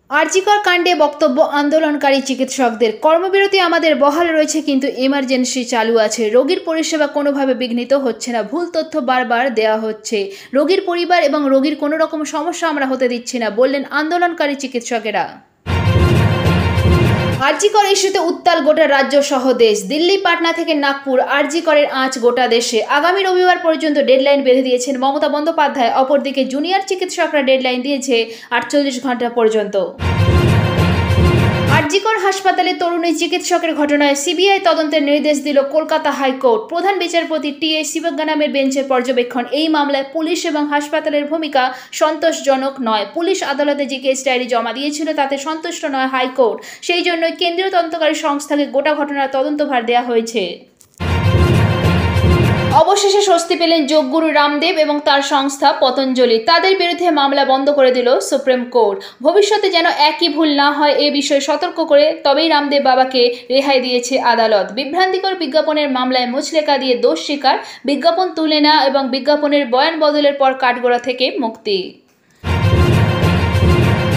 আরজিকর কাণ্ডে বক্তব্য আন্দোলনকারী চিকিৎসকদের। কর্মবিরতি আমাদের বহাল রয়েছে, কিন্তু এমার্জেন্সি চালু আছে। রোগীর পরিষেবা কোনোভাবে বিঘ্নিত হচ্ছে না। ভুল তথ্য বারবার দেওয়া হচ্ছে। রোগীর পরিবার এবং রোগীর কোনো রকম সমস্যা আমরা হতে দিচ্ছি না, বললেন আন্দোলনকারী চিকিৎসকেরা। আরজিকর ইস্যুতে উত্তাল গোটা রাজ্য সহ দেশ। দিল্লি, পাটনা থেকে নাগপুর, আরজিকরের আঁচ গোটা দেশে। আগামী রবিবার পর্যন্ত ডেডলাইন বেঁধে দিয়েছেন মমতা বন্দ্যোপাধ্যায়। অপরদিকে জুনিয়র চিকিৎসকরা ডেডলাইন দিয়েছে 48 ঘন্টা পর্যন্ত। আরজিকর হাসপাতালে তরুণী চিকিৎসকের ঘটনায় সিবিআই তদন্তের নির্দেশ দিল কলকাতা হাইকোর্ট। প্রধান বিচারপতি টি.এস. শিবজ্ঞানামের বেঞ্চের পর্যবেক্ষণ, এই মামলায় পুলিশ এবং হাসপাতালের ভূমিকা সন্তোষজনক নয়। পুলিশ আদালতে যে কেস ডায়েরি জমা দিয়েছিল তাতে সন্তুষ্ট নয় হাইকোর্ট। সেই জন্যই কেন্দ্রীয় তদন্তকারী সংস্থাকে গোটা ঘটনার তদন্তভার দেওয়া হয়েছে। অবশেষে স্বস্তি পেলেন যোগগুরু রামদেব এবং তার সংস্থা পতঞ্জলি। তাদের বিরুদ্ধে মামলা বন্ধ করে দিল সুপ্রিম কোর্ট। ভবিষ্যতে যেন একই ভুল না হয় এ বিষয়ে সতর্ক করে তবেই রামদেব বাবাকে রেহাই দিয়েছে আদালত। বিভ্রান্তিকর বিজ্ঞাপনের মামলায় মুচলেকা দিয়ে দোষ স্বীকার, বিজ্ঞাপন তুলে নেওয়া এবং বিজ্ঞাপনের বয়ান বদলের পর কাঠগড়া থেকে মুক্তি।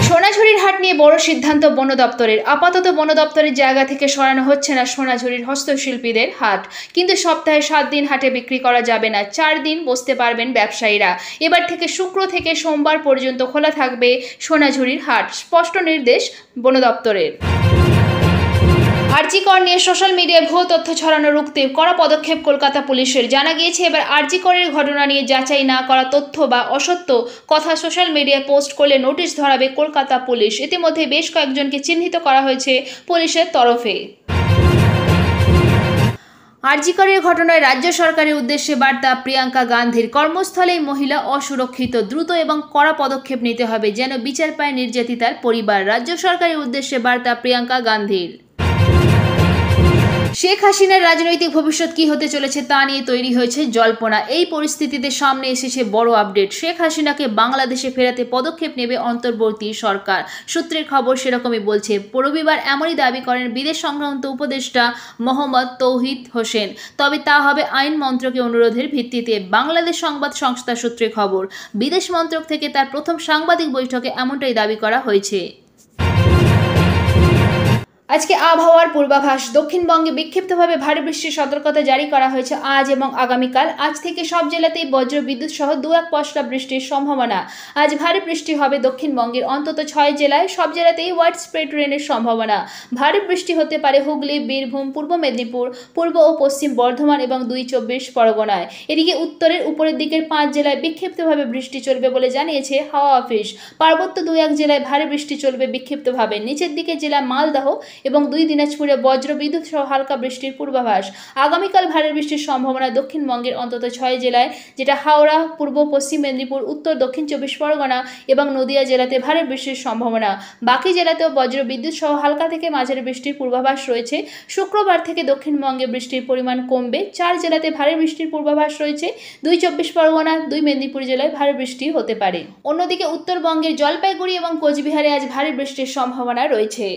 সোনাঝুরির হাট নিয়ে বড় সিদ্ধান্ত বন দপ্তরের। আপাতত বন দপ্তরের জায়গা থেকে সরানো হচ্ছে না সোনাঝুরির হস্তশিল্পীদের হাট, কিন্তু সপ্তাহে 7 দিন হাটে বিক্রি করা যাবে না, 4 দিন বসতে পারবেন ব্যবসায়ীরা। এবার থেকে শুক্র থেকে সোমবার পর্যন্ত খোলা থাকবে সোনাঝুরির হাট, স্পষ্ট নির্দেশ বন দপ্তরের। আরজিকর নিয়ে সোশ্যাল মিডিয়ায় ভুয়ো তথ্য ছড়ানো রুখতে কড়া পদক্ষেপ কলকাতা পুলিশের। জানা গিয়েছে, এবার আরজিকরের ঘটনা নিয়ে যাচাই না করা তথ্য বা অসত্য কথা সোশ্যাল মিডিয়ায় পোস্ট করলে নোটিশ ধরাবে কলকাতা পুলিশ। ইতিমধ্যে বেশ কয়েকজনকে চিহ্নিত করা হয়েছে পুলিশের তরফে। আরজিকরের ঘটনায় রাজ্য সরকারের উদ্দেশ্যে বার্তা প্রিয়াঙ্কা গান্ধীর। কর্মস্থলেই মহিলা অসুরক্ষিত, দ্রুত এবং কড়া পদক্ষেপ নিতে হবে যেন বিচার পায় নির্যাতিতার পরিবার। রাজ্য সরকারের উদ্দেশ্যে বার্তা প্রিয়াঙ্কা গান্ধীর। শেখ হাসিনার রাজনৈতিক ভবিষ্যৎ কি হতে চলেছে তা নিয়ে তৈরি হয়েছে জল্পনা। এই পরিস্থিতিতে সামনে এসেছে বড় আপডেট। শেখ হাসিনাকে বাংলাদেশে ফেরাতে পদক্ষেপ নেবে অন্তর্বর্তী সরকার। সূত্রের খবর সেরকমই বলছে। রবিবার এমনই দাবি করেন বিদেশ সংক্রান্ত উপদেষ্টা মোহাম্মদ তৌহিদ হোসেন, তবে তা হবে আইন মন্ত্রকের অনুরোধের ভিত্তিতে। বাংলাদেশ সংবাদ সংস্থা সূত্রে খবর, বিদেশ মন্ত্রক থেকে তার প্রথম সাংবাদিক বৈঠকে এমনটাই দাবি করা হয়েছে। আজকে আবহাওয়ার পূর্বাভাস। দক্ষিণবঙ্গে বিক্ষিপ্তভাবে ভারী বৃষ্টির সতর্কতা জারি করা হয়েছে আজ এবং আগামীকাল। আজ থেকে সব জেলাতেই বজ্র বিদ্যুৎ সহ 2-1 পশলা বৃষ্টির সম্ভাবনা। আজ ভারী বৃষ্টি হবে দক্ষিণবঙ্গের অন্তত 6 জেলায়। সব জেলাতেই ওয়াইড স্প্রেড রেনের সম্ভাবনা। ভারী বৃষ্টি হতে পারে হুগলি, বীরভূম, পূর্ব মেদিনীপুর, পূর্ব ও পশ্চিম বর্ধমান এবং 2-24 পরগনায়। এদিকে উত্তরের উপরের দিকের 5 জেলায় বিক্ষিপ্তভাবে বৃষ্টি চলবে বলে জানিয়েছে হাওয়া অফিস। পার্বত্য 2-1 জেলায় ভারী বৃষ্টি চলবে বিক্ষিপ্তভাবে। নিচের দিকের জেলা মালদহ এবং 2 দিনাজপুরে বজ্র বিদ্যুৎ সহ হালকা বৃষ্টির পূর্বাভাস। আগামীকাল ভারী বৃষ্টির সম্ভাবনা দক্ষিণবঙ্গের অন্তত 6 জেলায়, যেটা হাওড়া, পূর্ব পশ্চিম মেদিনীপুর, উত্তর দক্ষিণ 24 পরগনা এবং নদিয়া জেলাতে ভারী বৃষ্টির সম্ভাবনা। বাকি জেলাতেও বজ্র বিদ্যুৎ সহ হালকা থেকে মাঝারি বৃষ্টির পূর্বাভাস রয়েছে। শুক্রবার থেকে দক্ষিণবঙ্গে বৃষ্টির পরিমাণ কমবে। 4 জেলাতে ভারী বৃষ্টির পূর্বাভাস রয়েছে। 2-24 পরগনা, 2 মেদিনীপুর জেলায় ভারী বৃষ্টি হতে পারে। অন্যদিকে উত্তরবঙ্গের জলপাইগুড়ি এবং কোচবিহারে আজ ভারী বৃষ্টির সম্ভাবনা রয়েছে।